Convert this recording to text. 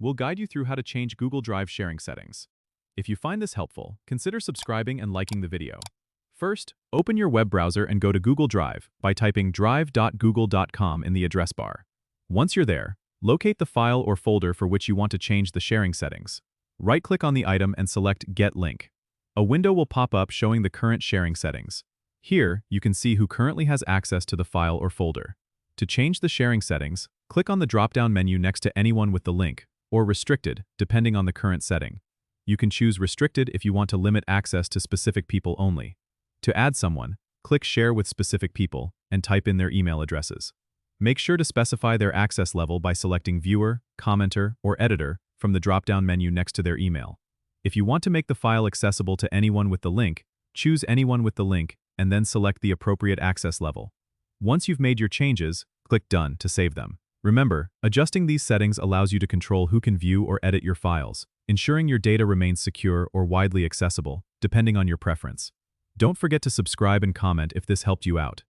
we'll guide you through how to change Google Drive sharing settings. If you find this helpful, consider subscribing and liking the video. First, open your web browser and go to Google Drive by typing drive.google.com in the address bar. Once you're there, locate the file or folder for which you want to change the sharing settings. Right-click on the item and select Get Link. A window will pop up showing the current sharing settings. Here, you can see who currently has access to the file or folder. To change the sharing settings, click on the drop-down menu next to Anyone with the link, or Restricted, depending on the current setting. You can choose Restricted if you want to limit access to specific people only. To add someone, click Share with specific people and type in their email addresses. Make sure to specify their access level by selecting Viewer, Commenter, or Editor from the drop-down menu next to their email. If you want to make the file accessible to anyone with the link, choose Anyone with the link and then select the appropriate access level. Once you've made your changes, click Done to save them. Remember, adjusting these settings allows you to control who can view or edit your files, ensuring your data remains secure or widely accessible, depending on your preference. Don't forget to subscribe and comment if this helped you out.